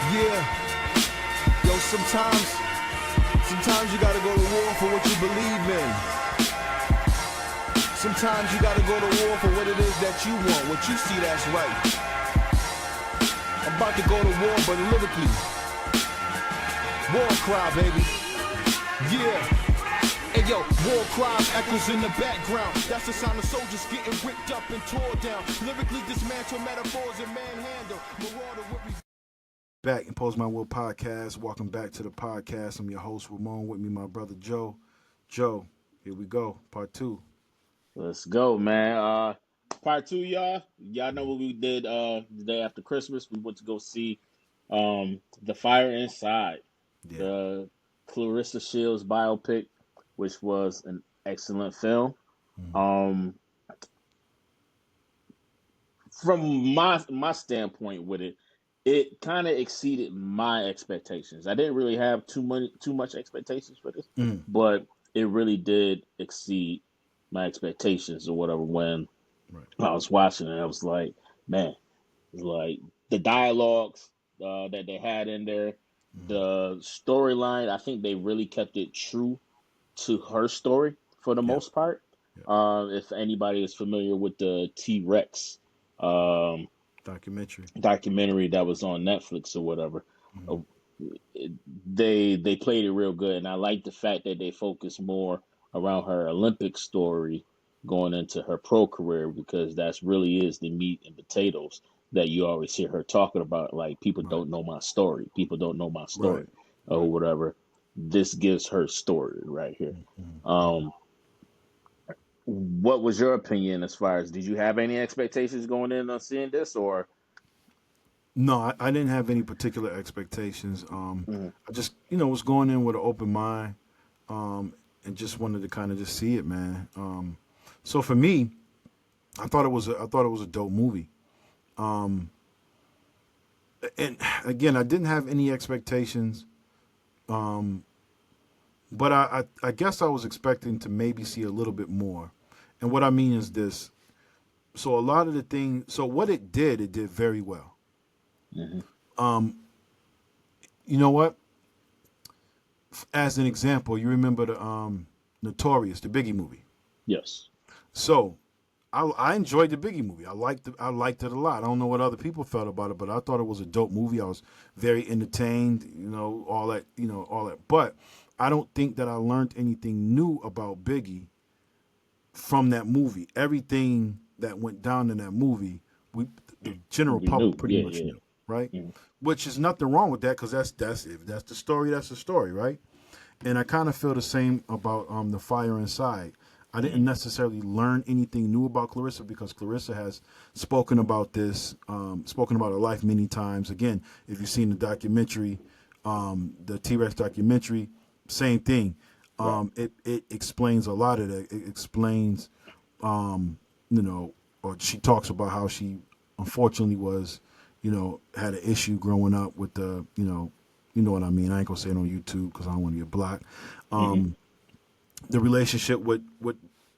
Yeah, yo, sometimes you gotta go to war for what you believe in. Sometimes you gotta go to war for what it is that you want, what you see that's right. I'm about to go to war, but lyrically. War cry, baby. Yeah. Hey yo, war cries echoes in the background. That's the sound of soldiers getting ripped up and tore down. Lyrically dismantle metaphors and manhandle. Marauder with back and Post My Will podcast. Welcome back to the podcast. I'm your host Ramone. With me, my brother Joe. Joe, here we go. Part 2. Let's go, man. Part 2, y'all. Y'all know what we did the day after Christmas. We went to go see The Fire Inside, Yeah. the Claressa Shields biopic, which was an excellent film. From my standpoint with it, it kind of exceeded my expectations. I didn't really have too much expectations for this, but it really did exceed my expectations or whatever. When I was watching it, I was like, man, it's like the dialogues that they had in there, the storyline. I think they really kept it true to her story for the most part. If anybody is familiar with the T-Rex documentary that was on Netflix or whatever, they played it real good, and I like the fact that they focused more around her Olympic story going into her pro career, because that's really is the meat and potatoes that you always hear her talking about. Like, people don't know my story. People don't know my story or whatever. This gives her story right here. What was your opinion as far as, did you have any expectations going in on seeing this, or? No, I didn't have any particular expectations. I just, was going in with an open mind, and just wanted to kind of just see it, man. So for me, I thought it was a dope movie. And again, I didn't have any expectations. But I guess I was expecting to maybe see a little bit more. And what I mean is this. So a lot of the things, so what it did very well. You know what? As an example, you remember the Notorious, the Biggie movie. Yes. So I enjoyed the Biggie movie. I liked it a lot. I don't know what other people felt about it, but I thought it was a dope movie. I was very entertained, all that. But I don't think that I learned anything new about Biggie from that movie. Everything that went down in that movie, the general public pretty much knew, right? Which is nothing wrong with that, because that's if that's the story, that's the story, right? And I kind of feel the same about The Fire Inside. I didn't necessarily learn anything new about Claressa, because Claressa has spoken about this, spoken about her life many times. Again, if you've seen the documentary, the T-Rex documentary, same thing. It explains a lot of that. It explains, or she talks about how she unfortunately was, had an issue growing up with the, you know what I mean. I ain't gonna say it on YouTube because I don't want to get blocked. The relationship with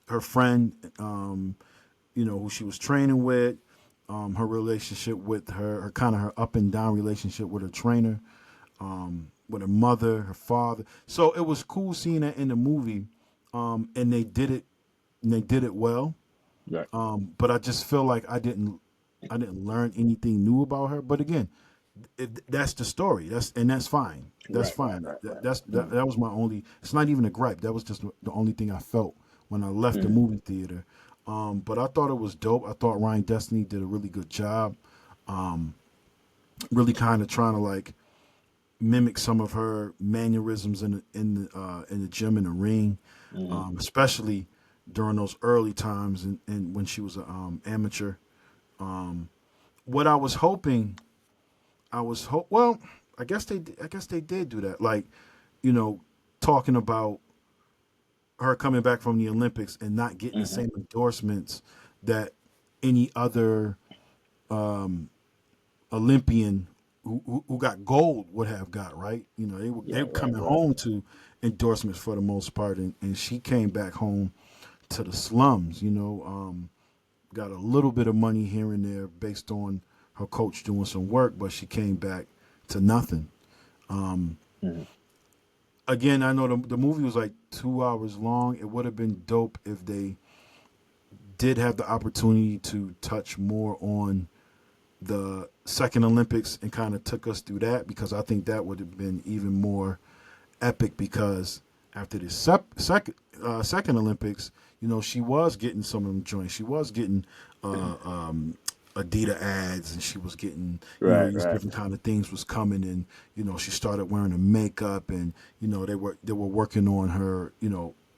her friend, who she was training with, her relationship with her kind of her up and down relationship with her trainer, with her mother, her father. So it was cool seeing that in the movie, and they did it well. Right. But I just feel like I didn't learn anything new about her. But again, that's the story. That's fine. That's fine. That was my only. It's not even a gripe. That was just the only thing I felt when I left the movie theater. But I thought it was dope. I thought Ryan Destiny did a really good job. Really kind of trying to like mimic some of her mannerisms in the gym, in the ring, especially during those early times and when she was an amateur. What I was hoping. Well, I guess they did do that. Like, talking about her coming back from the Olympics and not getting the same endorsements that any other Olympian who got gold would have got, right? They were coming home to endorsements for the most part, and she came back home to the slums. Got a little bit of money here and there based on her coach doing some work, but she came back to nothing. Um, Mm-hmm. Again, I know the movie was like 2 hours long. It would have been dope if they did have the opportunity to touch more on the second Olympics and kind of took us through that, because I think that would have been even more epic, because after the second Olympics, she was getting some of them joints. She was getting Adidas ads, and she was getting, Right, these right. different kind of things was coming, and she started wearing the makeup, and they were working on her,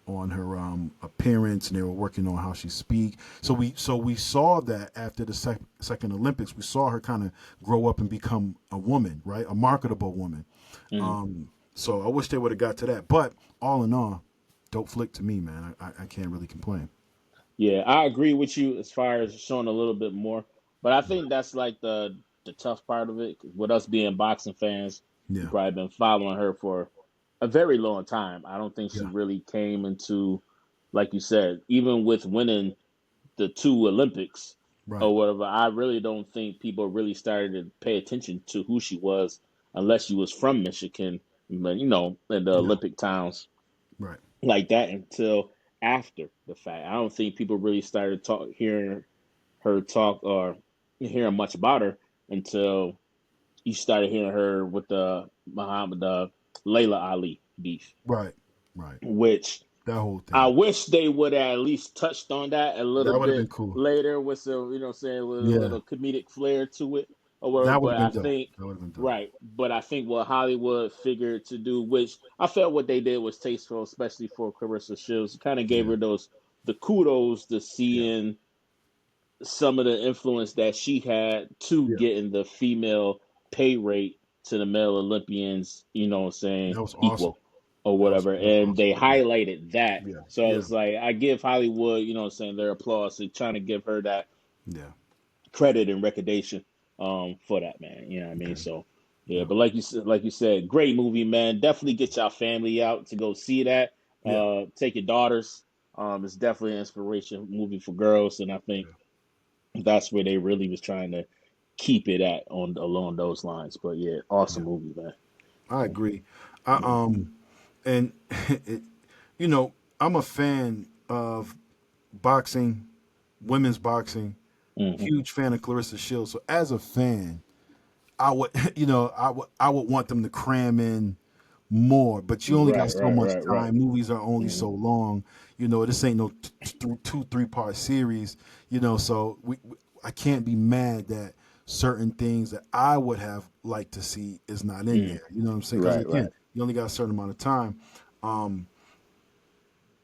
on her appearance, and they were working on how she speak. So we saw that after the second Olympics, we saw her kind of grow up and become a woman, right, a marketable woman. Mm-hmm. So I wish they would have got to that, but all in all, dope flick to me, man. I can't really complain. Yeah, I agree with you as far as showing a little bit more, but I think that's like the tough part of it. 'Cause with us being boxing fans, we Yeah, probably been following her for a very long time. I don't think she yeah, really came into, like you said, even with winning the two Olympics right, or whatever. I really don't think people really started to pay attention to who she was unless she was from Michigan, but in the yeah, Olympic towns right, like that until after the fact. I don't think people really started hearing her talk or hearing much about her until you started hearing her with the Muhammad Layla Ali beef, right, right. which That whole I thing. wish they would have at least touched on that a little That would have bit been cool. later with some, saying with a Yeah, little comedic flair to it or whatever. that would But have I been dope. think, That would have been dope. right. But I think what Hollywood figured to do, which I felt what they did was tasteful, especially for Claressa Shields. Kind of gave Yeah, her the kudos to yeah, seeing some of the influence that she had to yeah. getting the female pay rate to the male Olympians, what I'm saying, That was awesome. equal or That was whatever. that was And awesome. they highlighted that. Yeah, So yeah, it's like I give Hollywood, what I'm saying, their applause and trying to give her that yeah. credit and recognition for that, man. You know what I mean? Okay. So yeah, Yeah, but like you said, great movie, man. Definitely get y'all family out to go see that. yeah, Take your daughters. It's definitely an inspiration movie for girls, and I think yeah, that's where they really was trying to keep it at on along those lines. But yeah, awesome yeah. movie, man. I agree. I Mm-hmm. and it, you know, I'm a fan of boxing, women's boxing. Mm-hmm. Huge fan of Clarissa Shields. So as a fan, I would, I would want them to cram in more. But you only got Right, so right, much right, right. time. Movies are only Mm-hmm. so long. This ain't no 3 part series. So I can't be mad that certain things that I would have liked to see is not in Mm-hmm. there. You know what I'm saying? Because Right, again, right. you only got a certain amount of time. Um,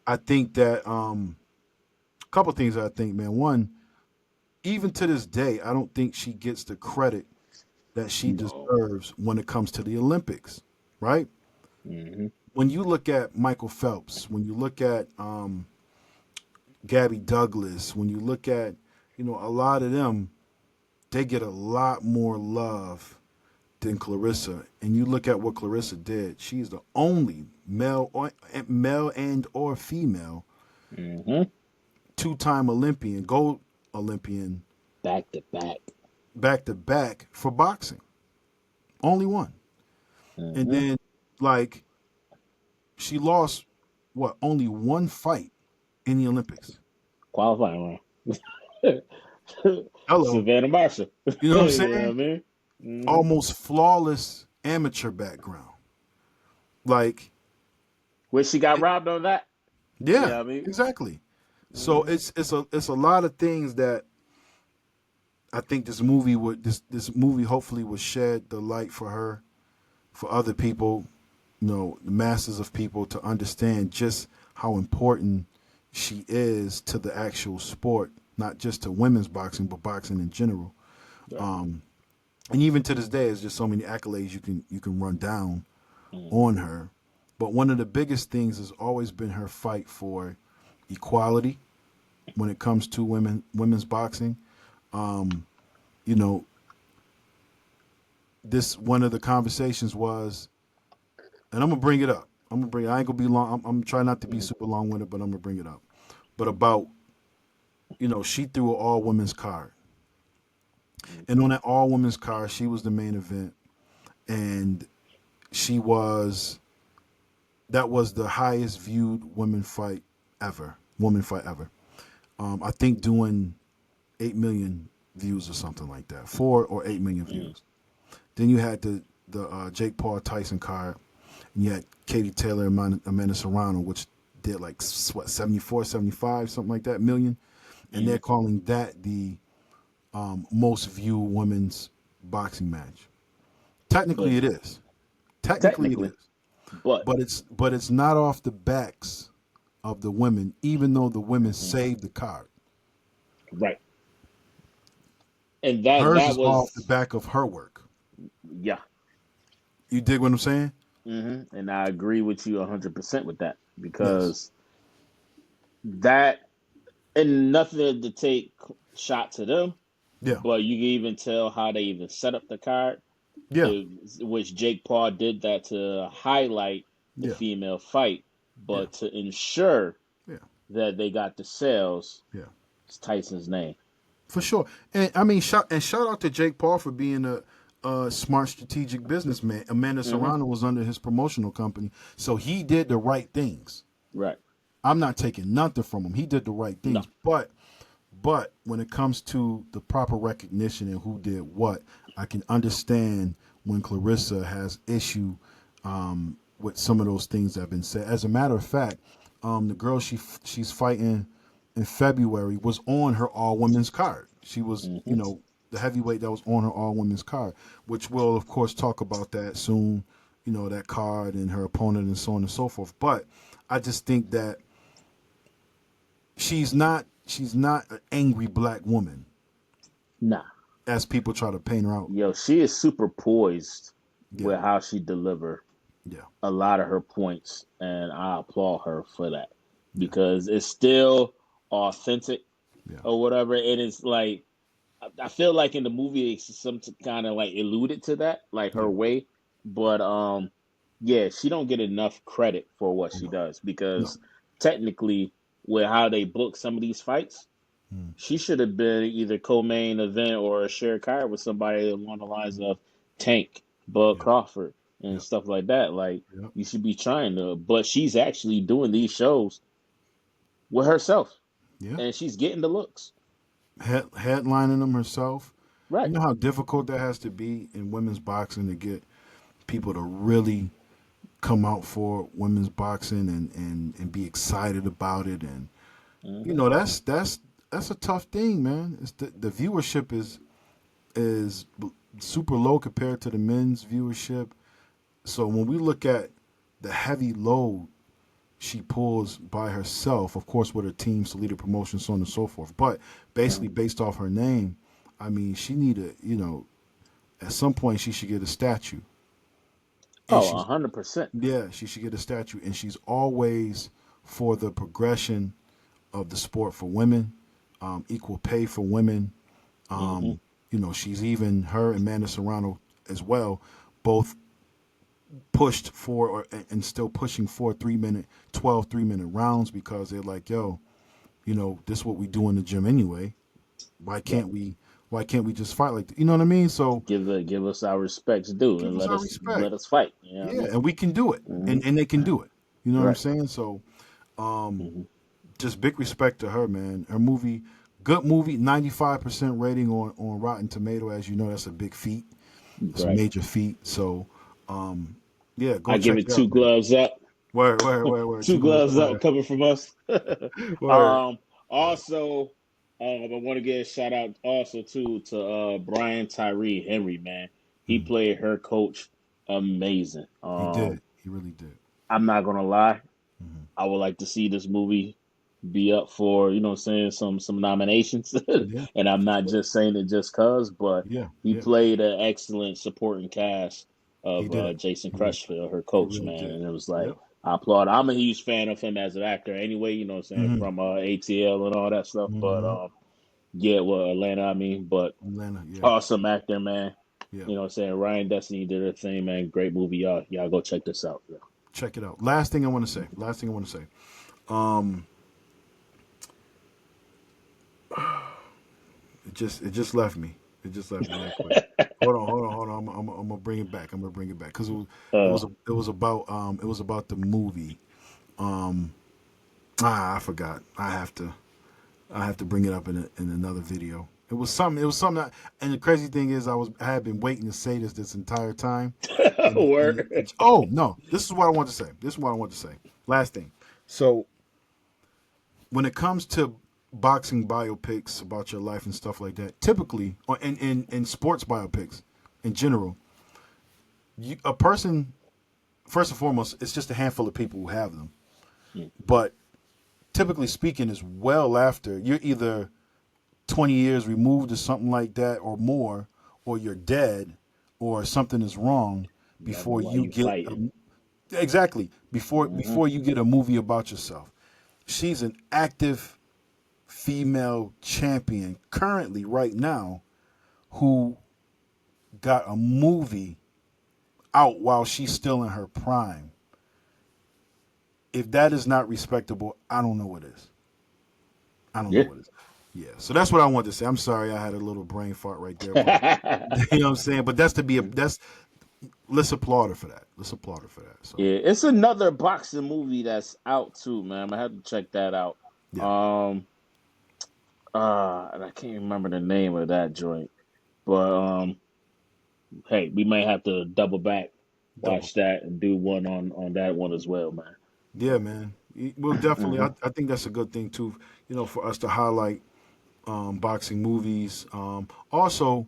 I think that a couple things. I think, man. One, even to this day, I don't think she gets the credit that she No. deserves when it comes to the Olympics, right? Mm-hmm. When you look at Michael Phelps, when you look at Gabby Douglas, when you look at, a lot of them, they get a lot more love than Clarissa. And you look at what Clarissa did. She's the only male and or female Mm-hmm. two-time Olympian, gold Olympian, Back to back. back to back for boxing. Only one. And Mm-hmm. then, like, she lost what, only one fight in the Olympics. Qualifying round. Hello. Savannah Marshall. You know what I'm You know what I saying? mean? Mm-hmm. Almost flawless amateur background. Like, Where she got robbed on that? yeah, Yeah, I mean. exactly. So Mm-hmm. it's a lot of things that I think this movie hopefully would shed the light for her, for other people, the masses of people to understand just how important she is to the actual sport, not just to women's boxing, but boxing in general. Right. Um, and even to this day, there's just so many accolades you can run down Mm-hmm. on her. But one of the biggest things has always been her fight for equality when it comes to women's boxing. Um, you know, this one of the conversations was, and I'm gonna bring it up. I ain't gonna be long. I'm trying not to be super long winded, but I'm gonna bring it up. But about, she threw an all women's card, and Mm-hmm. on that all women's card, she was the main event, and she was that was the highest viewed woman fight ever. I think doing 8 million views or something like that, 4 or 8 million Mm. views. Then you had the Jake Paul Tyson card, and you had Katie Taylor and Amanda Serrano, which did like what 74, 75, something like that million, and they're Mm. calling that the most viewed women's boxing match. But Technically, it is. Technically, it technically, is. but But it's not off the backs of the women, even though the women mm, saved the card. right, and that Hers that is off the was back of her work. yeah. You dig what I'm saying? And I agree with you 100% with that Yes. because that and nothing to take shot to them, Yeah. but you can even tell how they even set up the card, Yeah. which Jake Paul did that to highlight the Yeah. female fight, Yeah. but to ensure Yeah. that they got the sales. Yeah. It's Tyson's name. For sure. And I mean, shout out to Jake Paul for being a smart, strategic businessman. Amanda Hmm. Serrano was under his promotional company, so he did the right things. Right. I'm not taking nothing from him. He did the right No. things, but when it comes to the proper recognition and who did what, I can understand when Clarissa has issue with some of those things that have been said. As a matter of fact, the girl she's fighting in February was on her all women's card. She was, Hmm. the heavyweight that was on her all women's card, which we'll of course talk about that soon. That card and her opponent and so on and so forth. But I just think that she's not an angry black woman Nah. as people try to paint her out. Yo, she is super poised Yeah, with how she delivered yeah, a lot of her points, and I applaud her for that yeah, because it's still authentic yeah, or whatever. And it's like I feel like in the movie it's some kind of like alluded to that, like her yeah. way, but yeah, she don't get enough credit for what she No, does no. because technically, with how they book some of these fights, Mm, she should have been either co-main event or a shared card with somebody along the lines of Tank, Bud yeah, Crawford, and yeah, stuff like that. Like yeah, you should be trying to, but she's actually doing these shows with herself, yeah. and she's getting the looks. Headlining them herself. You Right. know how difficult that has to be in women's boxing to get people to really come out for women's boxing and be excited about it, and Hmm. that's a tough thing, man. It's the viewership is super low compared to the men's viewership. So when we look at the heavy load she pulls by herself, of course with her team, Salida Promotion, so on and so forth, but basically based off her name, I mean, she need at some point she should get a statue. And Oh, she's 100%. yeah, she should get a statue, and she's always for the progression of the sport for women, equal pay for women. Hmm. She's even her and Amanda Serrano as well, both pushed for and still pushing for 3 minute, 12 3 minute rounds because they're like, yo, this is what we do in the gym anyway. Why Right. can't we? Why can't we just fight like that? You know what I mean? So Give us our respects due give and us our respect. let us fight. You know what I Yeah, mean? and we can do it, Hmm. and they can do it. You know what I'm Right. saying? So Hmm. just big respect to her, man. Her movie, good movie, 95% rating on Rotten Tomato. As you know, that's a big feat. It's a Right. major feat. So, yeah, go I give check it it out, two man. gloves up. Word, word, word, word. Two Two gloves. gloves up Word, coming from us. word. um, also, I want to give a shout out also to Brian Tyree Henry, man. He Mm, played her coach amazing. he did. He really did. I'm not gonna lie. Hmm. I would like to see this movie be up for, what I'm saying, some nominations. Yeah, And I'm for not sure. just saying it just cause, but Yeah, he yeah. played an excellent supporting cast He of did. Jason He really, Crutchfield, her he coach, really man. did. And it was like Yep. I applaud. I'm a huge fan of him as an actor anyway, what I'm saying, Hmm. from ATL and all that stuff. But Hmm. yeah, well, Atlanta, I mean, but Atlanta. Yeah, awesome actor, man. yeah. What I'm saying, Ryan Destiny did her thing, man. Great movie, y'all go check this out. Yeah. Check it out. Last thing I want to say. Last thing I want to say. Um, it just left me. It just left me real quick. hold on. I'm gonna bring it back. Because Uh, it was about the movie. I forgot. I have to bring it up in another video. It was something. And the crazy thing is, I had been waiting to say this entire time. Word. Oh no, this is what I want to say. Last thing. So when it comes to boxing biopics about your life and stuff like that, typically, or in sports biopics in general, a person, first and foremost, it's just a handful of people who have them. Mm, But typically speaking, is well after you're either 20 years removed or something like that or more, or you're dead, or something is wrong never before why you you get fighting. exactly Hmm. before you get a movie about yourself. She's an active female champion currently right now who got a movie out while she's still in her prime. If that is not respectable, I don't know what is. I don't know Yeah. what is. Yeah, so that's what I wanted to say. I'm sorry I had a little brain fart right there, but you know what I'm saying. But that's let's applaud her for that. Let's applaud her for that. So Yeah, it's another boxing movie that's out too, man. I have to check that out. yeah, Um, and I can't remember the name of that joint, but hey, we may have to double back, double. watch that, and do one on that one as well, man. Yeah, man. We'll definitely. Hmm. I think that's a good thing too. For us to highlight boxing movies. Also,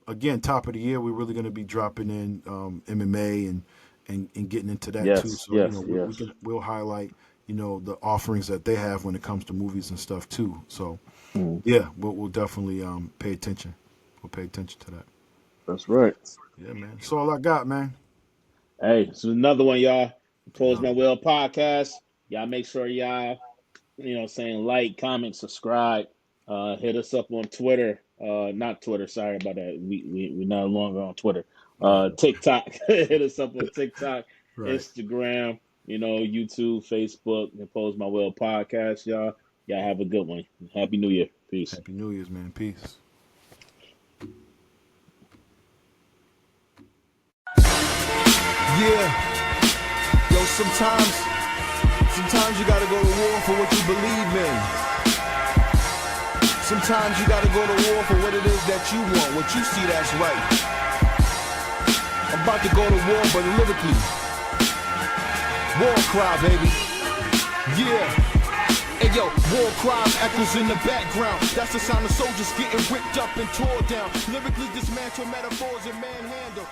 again, top of the year, we're really going to be dropping in MMA and getting into that too. Yes, So yes, we'll highlight the offerings that they have when it comes to movies and stuff too. So yes. yeah, we'll definitely pay attention. We'll pay attention to that. That's right. Yeah, man. That's all I got, man. Hey, this is another one, y'all. Pose Another My one. Will podcast. Y'all make sure y'all, saying like, comment, subscribe. Hit us up on Twitter. Not Twitter, sorry about that. We're no longer on Twitter. Right. TikTok. Hit us up on TikTok, Right. Instagram, YouTube, Facebook, and Pose My Will podcast, y'all. Y'all have a good one. Happy New Year. Peace. Happy New Year's, man. Peace. Yeah, yo, sometimes you gotta go to war for what you believe in. Sometimes you gotta go to war for what it is that you want, what you see that's right. I'm about to go to war, but lyrically. War cry, baby. Yeah. Hey yo, war cries echoes in the background. That's the sound of soldiers getting ripped up and tore down. Lyrically dismantle metaphors and manhandle.